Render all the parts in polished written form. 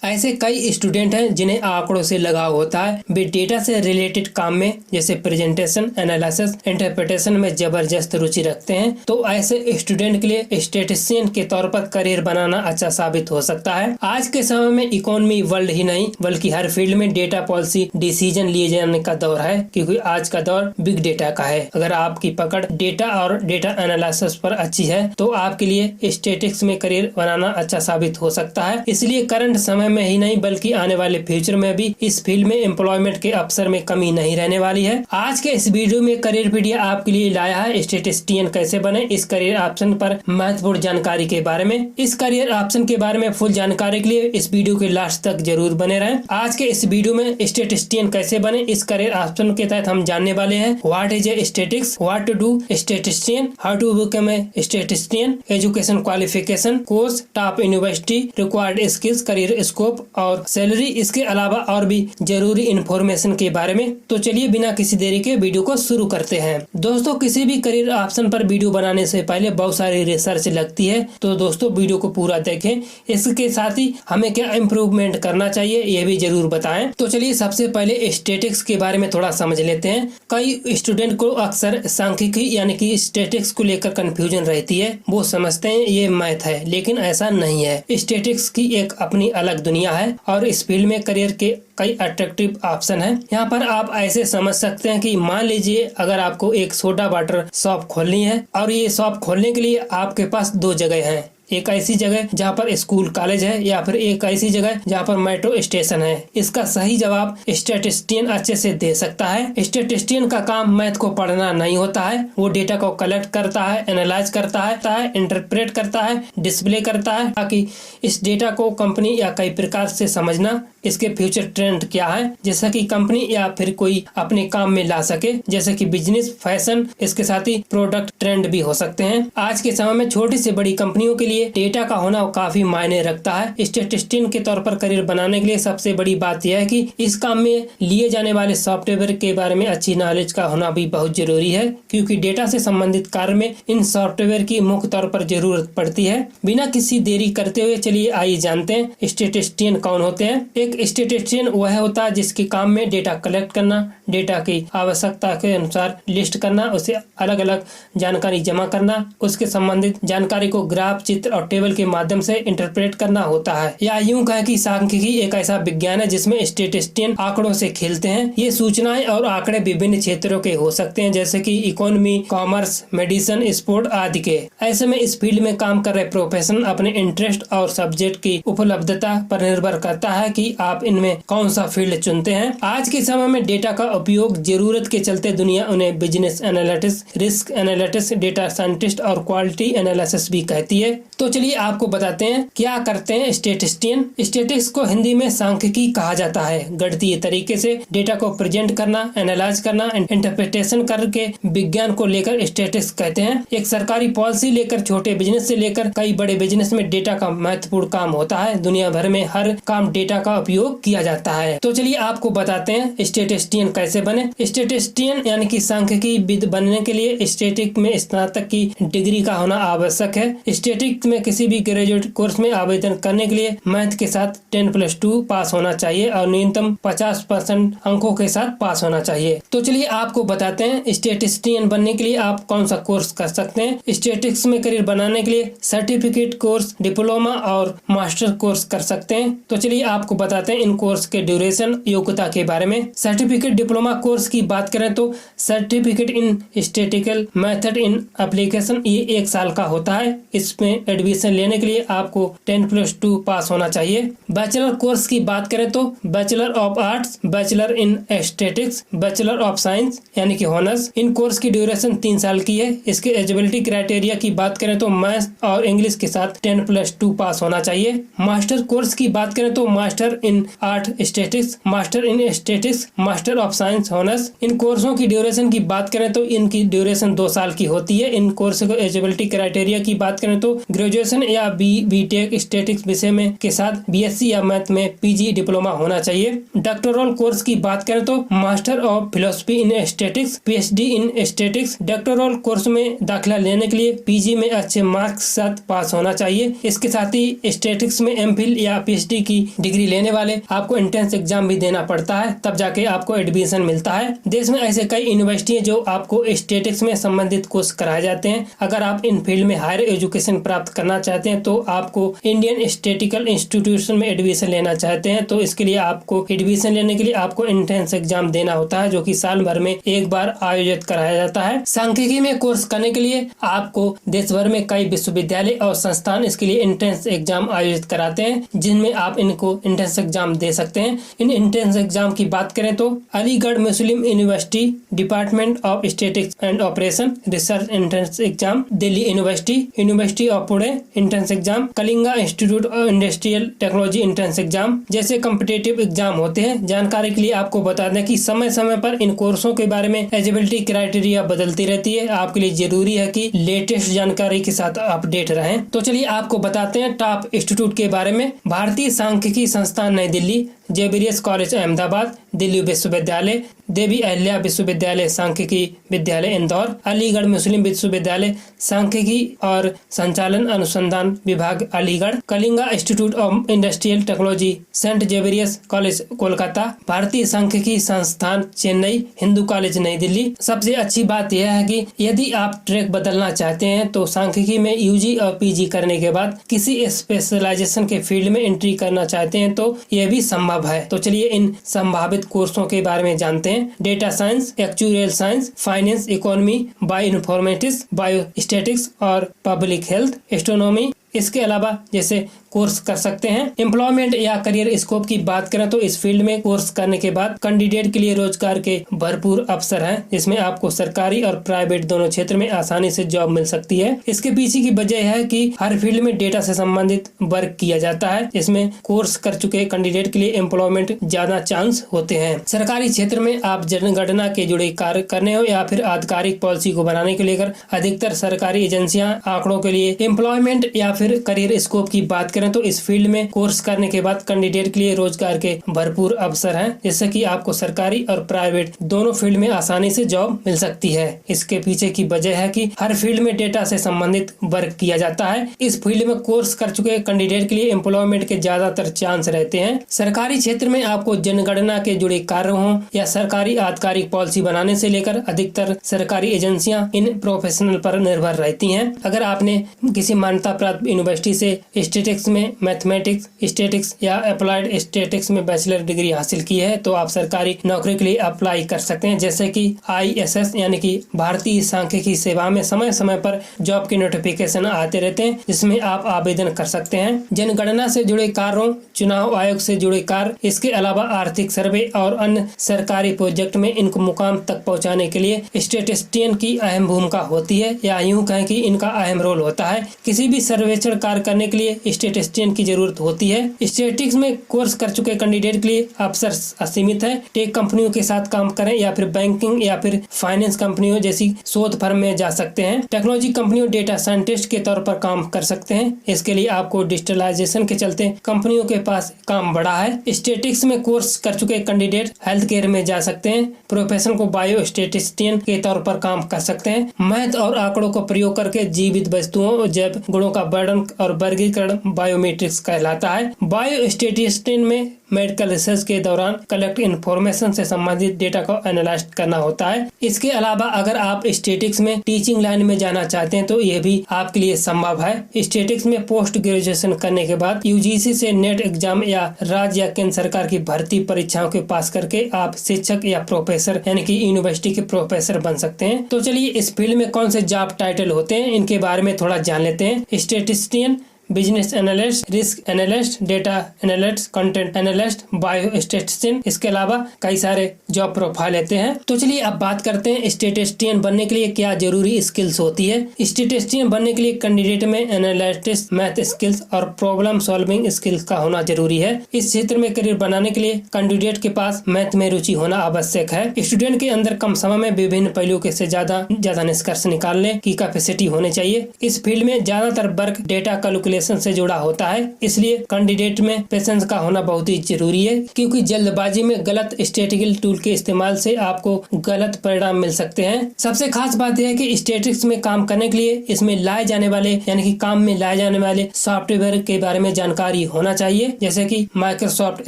ऐसे कई स्टूडेंट हैं जिन्हें आंकड़ों से लगाव होता है। वे डेटा से रिलेटेड काम में जैसे प्रेजेंटेशन, एनालिसिस, इंटरप्रिटेशन में जबरदस्त रुचि रखते हैं। तो ऐसे स्टूडेंट के लिए स्टैटिस्टिशियन के तौर पर करियर बनाना अच्छा साबित हो सकता है। आज के समय में इकोनॉमी वर्ल्ड ही नहीं बल्कि हर फील्ड में डेटा पॉलिसी डिसीजन लिए जाने का दौर है, क्योंकि आज का दौर बिग डेटा का है। अगर आपकी पकड़ डेटा और डेटा एनालिसिस पर अच्छी है तो आपके लिए स्टैटिस्टिक्स में करियर बनाना अच्छा साबित हो सकता है। इसलिए करंट समय में ही नहीं बल्कि आने वाले फ्यूचर में भी इस फील्ड में एम्प्लॉयमेंट के अवसर में कमी नहीं रहने वाली है। आज के इस वीडियो में करियरपीडिया आपके लिए लाया है स्टैटिस्टिशियन कैसे बने इस करियर ऑप्शन पर महत्वपूर्ण जानकारी के बारे में। इस करियर ऑप्शन के बारे में फुल जानकारी के लिए इस वीडियो के लास्ट तक जरूर बने रहें। आज के इस वीडियो में स्टैटिस्टिशियन कैसे बने इस करियर ऑप्शन के तहत हम जानने वाले हैं what is a statistics, what to do statistician, how to become a statistician, education qualification, course, top university, required skills, career scope और सैलरी, इसके अलावा और भी जरूरी इंफॉर्मेशन के बारे में। तो चलिए बिना किसी देरी के वीडियो को शुरू करते हैं। दोस्तों, किसी भी करियर ऑप्शन पर वीडियो बनाने से पहले बहुत सारी रिसर्च लगती है, तो दोस्तों वीडियो को पूरा देखें। इसके साथ ही हमें क्या इम्प्रूवमेंट करना चाहिए यह भी जरूर बताएं। तो चलिए सबसे पहले स्टैटिस्टिक्स के बारे में थोड़ा समझ लेते हैं। कई स्टूडेंट को अक्सर सांख्यिकी यानी कि स्टैटिस्टिक्स को लेकर कंफ्यूजन रहती है। वो समझते हैं ये मैथ है, लेकिन ऐसा नहीं है। स्टैटिस्टिक्स की एक अपनी अलग दुनिया है और इस फील्ड में करियर के कई अट्रैक्टिव ऑप्शन हैं। यहाँ पर आप ऐसे समझ सकते हैं कि मान लीजिए अगर आपको एक सोडा वाटर शॉप खोलनी है और ये शॉप खोलने के लिए आपके पास दो जगह हैं। एक ऐसी जगह जहाँ पर स्कूल कॉलेज है या फिर एक ऐसी जगह जहाँ पर मेट्रो स्टेशन है। इसका सही जवाब स्टैटिस्टिशियन अच्छे से दे सकता है। स्टैटिस्टिशियन का काम मैथ को पढ़ना नहीं होता है। वो डेटा को कलेक्ट करता है, एनालाइज करता है, इंटरप्रेट करता है, डिस्प्ले करता है, ताकि इस डेटा को कंपनी या कई प्रकार से समझना इसके फ्यूचर ट्रेंड क्या है, जैसा कि कंपनी या फिर कोई अपने काम में ला सके, जैसे कि बिजनेस, फैशन, इसके साथ ही प्रोडक्ट ट्रेंड भी हो सकते हैं। आज के समय में छोटी से बड़ी कंपनियों के लिए डेटा का होना काफी मायने रखता है। स्टैटिस्टिशियन के तौर पर करियर बनाने के लिए सबसे बड़ी बात यह है कि इस काम में लिए जाने वाले सॉफ्टवेयर के बारे में अच्छी नॉलेज का होना भी बहुत जरूरी है, क्योंकि डेटा से संबंधित कार्य में इन सॉफ्टवेयर की मुख्य तौर पर जरूरत पड़ती है। बिना किसी देरी करते हुए चलिए आइए जानते हैं स्टैटिस्टिशियन कौन होते हैं। एक स्टैटिस्टिशियन वह होता है जिसके काम में डेटा कलेक्ट करना, डेटा की आवश्यकता के अनुसार लिस्ट करना, उसे अलग अलग जानकारी जमा करना, उसके संबंधित जानकारी को ग्राफ, चित्र और टेबल के माध्यम से इंटरप्रेट करना होता है। या यूं कहें कि सांख्यिकी एक ऐसा विज्ञान है जिसमें स्टैटिस्टिशियन आंकड़ों से खेलते हैं। ये सूचनाएं और आंकड़े विभिन्न क्षेत्रों के हो सकते हैं, जैसे कि इकोनॉमी, कॉमर्स, मेडिसिन, स्पोर्ट आदि के। ऐसे में इस फील्ड में काम कर रहे प्रोफेशनल अपने इंटरेस्ट और सब्जेक्ट की उपलब्धता पर निर्भर करता है कि आप इनमें कौन सा फील्ड चुनते हैं। आज के समय में डेटा का उपयोग जरूरत के चलते दुनिया उन्हें business analytics, risk analytics, data scientist और क्वालिटी एनालिसिस भी कहती है। तो चलिए आपको बताते हैं क्या करते हैं स्टैटिस्टिशियन। स्टैटिस्टिक्स को हिंदी में सांख्यिकी कहा जाता है। गणितीय तरीके से डेटा को प्रेजेंट करना, एनालाइज करना, इंटरप्रिटेशन करके विज्ञान को लेकर स्टैटिस्टिक्स कहते हैं। एक सरकारी पॉलिसी लेकर छोटे बिजनेस से लेकर कई बड़े बिजनेस में डेटा का महत्वपूर्ण काम होता है। दुनिया भर में हर काम डेटा का उपयोग किया जाता है। तो चलिए आपको बताते हैं स्टैटिस्टिशियन कैसे बने। स्टैटिस्टिशियन यानी कि सांख्यिकीविद बनने के लिए स्टैटिस्टिक्स में स्नातक की डिग्री का होना आवश्यक है। स्टैटिस्टिक्स में किसी भी ग्रेजुएट कोर्स में आवेदन करने के लिए मैथ के साथ 10+2 पास होना चाहिए और न्यूनतम 50% अंकों के साथ पास होना चाहिए। तो चलिए आपको बताते हैं स्टैटिस्टिशियन बनने के लिए आप कौन सा कोर्स कर सकते हैं। स्टैटिस्टिक्स में करियर बनाने के लिए सर्टिफिकेट कोर्स, डिप्लोमा और मास्टर कोर्स कर सकते हैं। तो चलिए आपको बताते हैं इन कोर्स के ड्यूरेशन, योग्यता के बारे में। सर्टिफिकेट डिप्लोमा कोर्स की बात करें तो certificate in statistical method in application ये 1 साल का होता है। इसमें एडमिशन लेने के लिए आपको 10+2 पास होना चाहिए। बैचलर कोर्स की बात करें तो bachelor of arts, bachelor in statistics, bachelor of science यानी कि ऑनर्स। इन कोर्स की ड्यूरेशन 3 साल की है। इसके एलिजिबिलिटी क्राइटेरिया की बात करें तो मैथ और इंग्लिश के साथ 10+2 पास होना चाहिए। मास्टर कोर्स की बात करें तो master in art statistics, master in statistics, master of science honours. इन कोर्सों की ड्यूरेशन की बात करें तो इनकी ड्यूरेशन 2 साल की होती है। इन कोर्स को एलिजिबिलिटी क्राइटेरिया की बात करें तो ग्रेजुएशन या बीटेक स्टैटिक्स विषय में के साथ बीएससी या मैथ में पीजी डिप्लोमा होना चाहिए। डॉक्टरल कोर्स की बात करें तो master of philosophy in statics, PhD in statics. Doctoral course में दाखिला लेने के लिए पीजी में अच्छे मार्क्स के साथ पास होना चाहिए। इसके साथ ही स्टैटिक्स में एमफिल या पीएचडी की डिग्री लेने वाले आपको एंट्रेंस एग्जाम भी देना पड़ता है, तब जाके आपको एडमिशन मिलता है। देश में ऐसे कई यूनिवर्सिटी है जो आपको स्टैटिक्स में संबंधित कोर्स कराए जाते हैं। अगर आप इन फील्ड में हायर एजुकेशन प्राप्त करना चाहते हैं तो आपको इंडियन स्टैटिकल इंस्टीट्यूशन में एडमिशन लेना चाहते हैं तो इसके लिए आपको एडमिशन लेने के लिए आपको एंट्रेंस एग्जाम देना होता है, जो कि साल भर में एक बार आयोजित कराया जाता है। सांख्यिकी में कोर्स करने के लिए आपको देश भर में कई विश्वविद्यालय और संस्थान इसके लिए एंट्रेंस एग्जाम आयोजित कराते हैं, जिनमें आप इनको एंट्रेंस एग्जाम दे सकते हैं। इन एंट्रेंस एग्जाम की बात करें तो Aligarh Muslim university department of statics and operation research entrance exam, Delhi university of Pune entrance exam, Kalinga institute of industrial technology entrance exam जैसे कॉम्पिटिटिव एग्जाम होते हैं। जानकारी के लिए आपको बता दें कि समय समय पर इन कोर्सों के बारे में एलिजिबिलिटी क्राइटेरिया बदलती रहती है। आपके लिए जरूरी है कि लेटेस्ट जानकारी के साथ अपडेट रहें। तो चलिए आपको बताते हैं टॉप इंस्टीट्यूट के बारे में। भारतीय सांख्यिकी संस्थान नई दिल्ली, जेबीरियस कॉलेज अहमदाबाद, दिल्ली विश्वविद्यालय, देवी अहिल्या विश्वविद्यालय सांख्यिकी विद्यालय इंदौर, अलीगढ़ मुस्लिम विश्वविद्यालय सांख्यिकी और संचालन अनुसंधान विभाग Aligarh, Kalinga institute of industrial technology Saint Xavier's College Kolkata, भारतीय सांख्यिकी संस्थान चेन्नई, हिंदू कॉलेज नई दिल्ली। सबसे अच्छी बात यह है कि यदि आप ट्रैक बदलना चाहते हैं तो सांख्यिकी में यूजी और पीजी करने के बाद किसी स्पेशलाइजेशन के फील्ड में एंट्री करना चाहते हैं तो यह भी संभव है। तो चलिए इन संभावित कोर्सों के बारे में जानते हैं। Data science, actuarial science, finance, economy, bio informatics, bio statics और पब्लिक हेल्थ, एस्ट्रोनॉमी। इसके अलावा जैसे कोर्स कर सकते हैं। एम्प्लॉयमेंट या करियर स्कोप की बात करें तो इस फील्ड में कोर्स करने के बाद कैंडिडेट के लिए रोजगार के भरपूर अवसर हैं, जिसमें आपको सरकारी और प्राइवेट दोनों क्षेत्र में आसानी से जॉब मिल सकती है। इसके पीछे की वजह है कि हर फील्ड में डेटा से संबंधित वर्क किया जाता है। इसमें कोर्स कर चुके कैंडिडेट के लिए एम्प्लॉयमेंट ज्यादा चांस होते हैं। सरकारी क्षेत्र में आप जनगणना के जुड़े कार्य करने हो या फिर आधिकारिक पॉलिसी को बनाने के लेकर अधिकतर सरकारी एजेंसियां आंकड़ों के लिए एम्प्लॉयमेंट या फिर करियर स्कोप की बात करें तो इस फील्ड में कोर्स करने के बाद कैंडिडेट के लिए रोजगार के भरपूर अवसर हैं, जिससे कि आपको सरकारी और प्राइवेट दोनों फील्ड में आसानी से जॉब मिल सकती है। इसके पीछे की वजह है कि हर फील्ड में डेटा से संबंधित वर्क किया जाता है। इस फील्ड में कोर्स कर चुके कैंडिडेट के लिए एम्प्लॉयमेंट के ज्यादातर चांस रहते हैं। सरकारी क्षेत्र में आपको जनगणना के जुड़े कार्य हों या सरकारी आधिकारिक पॉलिसी बनाने से लेकर अधिकतर सरकारी एजेंसियां इन प्रोफेशनल पर निर्भर रहती हैं। अगर आपने किसी मान्यता प्राप्त यूनिवर्सिटी से स्टैटिस्टिक्स में मैथमेटिक्स, स्टैटिस्टिक्स या अप्लाइड स्टैटिस्टिक्स में बैचलर डिग्री हासिल की है तो आप सरकारी नौकरी के लिए अप्लाई कर सकते हैं। जैसे कि ISS यानी कि भारतीय सांख्यिकी सेवा में समय समय पर जॉब के नोटिफिकेशन आते रहते हैं, जिसमें आप आवेदन कर सकते हैं। जनगणना से जुड़े कार्यों, चुनाव आयोग से जुड़े कार्य, इसके अलावा आर्थिक सर्वे और अन्य सरकारी प्रोजेक्ट में इनको मुकाम तक पहुंचाने के लिए स्टैटिस्टिशियन की अहम भूमिका होती है, या यूं कहें कि इनका अहम रोल होता है। किसी भी सर्वेक्षण कार्य करने के लिए स्टैटिस्टिशियन की जरूरत होती है। स्टैटिस्टिक्स में कोर्स कर चुके कैंडिडेट के लिए अवसर असीमित है। टेक कंपनियों के साथ काम करें या फिर बैंकिंग या फिर फाइनेंस कंपनियों जैसी शोध फर्म में जा सकते हैं। टेक्नोलॉजी कंपनियों डेटा साइंटिस्ट के तौर पर काम कर सकते हैं। इसके लिए आपको डिजिटलाइजेशन के चलते कंपनियों के पास काम बढ़ा है। स्टैटिस्टिक्स में कोर्स कर चुके कैंडिडेट हेल्थ केयर में जा सकते हैं। प्रोफेशन को बायो स्टैटिस्टिशियन के तौर पर काम कर सकते हैं। मैथ और आंकड़ों का प्रयोग करके जीवित वस्तुओं और जैव गुणों का वर्णन और वर्गीकरण बायोमेट्रिक्स कहलाता है। बायो स्टैटिस्टिशियन में मेडिकल रिसर्च के दौरान कलेक्ट इन्फॉर्मेशन से संबंधित डेटा को एनालाइज करना होता है। इसके अलावा अगर आप स्टैटिस्टिक्स में टीचिंग लाइन में जाना चाहते हैं तो यह भी आपके लिए संभव है। स्टैटिस्टिक्स में पोस्ट ग्रेजुएशन करने के बाद UGC से नेट एग्जाम या राज्य या केंद्र सरकार की भर्ती परीक्षाओं के पास करके आप शिक्षक या प्रोफेसर यानी कि यूनिवर्सिटी के प्रोफेसर बन सकते हैं। तो चलिए इस फील्ड में कौन से जॉब टाइटल होते हैं इनके बारे में थोड़ा जान लेते हैं। Statistician business analyst, risk analyst, data analyst, content analyst, bio statistician, इसके अलावा कई सारे जॉब प्रोफाइल लेते हैं। तो चलिए अब बात करते हैं स्टैटिस्टिशियन बनने के लिए क्या जरूरी स्किल्स होती है। स्टैटिस्टिशियन बनने के लिए कैंडिडेट में एनालिटिक्स, मैथ स्किल्स और प्रॉब्लम सॉल्विंग स्किल्स का होना जरूरी है। इस क्षेत्र में करियर बनाने के लिए कैंडिडेट के पास मैथ में रुचि होना आवश्यक है। स्टूडेंट के अंदर कम समय में विभिन्न पहलुओं के से ज्यादा निष्कर्ष निकालने की कैपेसिटी होनी चाहिए। इस फील्ड में ज्यादातर वर्क डेटा कैलकुलेशन से जुड़ा होता है, इसलिए कैंडिडेट में पेशेंस का होना बहुत ही जरूरी है, क्योंकि जल्दबाजी में गलत स्टैटिस्टिकल टूल के इस्तेमाल से आपको गलत परिणाम मिल सकते हैं। सबसे खास बात यह है कि स्टैटिस्टिक्स में काम करने के लिए इसमें लाए जाने वाले यानी कि काम में लाए जाने वाले सॉफ्टवेयर के बारे में जानकारी होना चाहिए, जैसे कि माइक्रोसॉफ्ट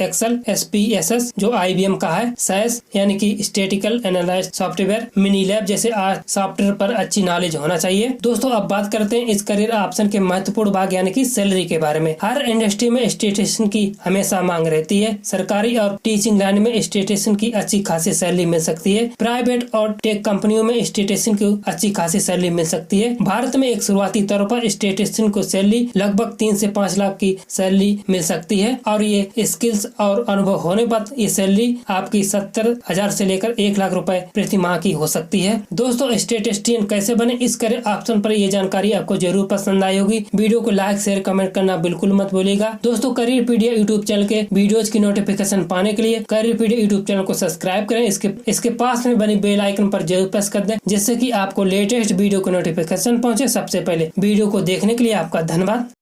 एक्सेल, SPSS जो IBM का है, SAS यानी कि स्टैटिस्टिकल एनालिसिस सॉफ्टवेयर, मिनीलैब जैसे सॉफ्टवेयर पर अच्छी नॉलेज होना चाहिए। दोस्तों अब बात करते हैं इस करियर ऑप्शन के महत्वपूर्ण भाग यानी कि सैलरी के बारे में। हर इंडस्ट्री में स्टैटिस्टिशियन की हमेशा मांग रहती है। सरकारी और टीचिंग लाइन में स्टैटिस्टिशियन की अच्छी खासी सैलरी मिल सकती है। प्राइवेट और टेक कंपनियों में स्टैटिस्टिशियन को अच्छी खासी सैलरी मिल सकती है। भारत में एक शुरुआती तौर पर स्टैटिस्टिशियन को सैलरी लगभग 3 से 5 लाख की सैलरी मिल सकती है और ये स्किल्स और अनुभव होने पर ये सैलरी आपकी 70,000 से लेकर 1 लाख रुपए प्रति माह की हो सकती है। दोस्तों स्टैटिस्टिशियन कैसे बने, इस करियर ऑप्शन पर ये जानकारी आपको जरूर पसंद आई होगी। वीडियो को लाइक शेयर कमेंट करना बिल्कुल मत भूलिएगा। दोस्तों करियरपीडिया यूट्यूब चैनल के वीडियोज की नोटिफिकेशन पाने के लिए करियरपीडिया यूट्यूब चैनल को सब्सक्राइब करें। इसके पास में बनी बेल आइकन पर जरूर प्रेस कर दें, जिससे कि आपको लेटेस्ट वीडियो को नोटिफिकेशन पहुंचे सबसे पहले। वीडियो को देखने के लिए आपका धन्यवाद।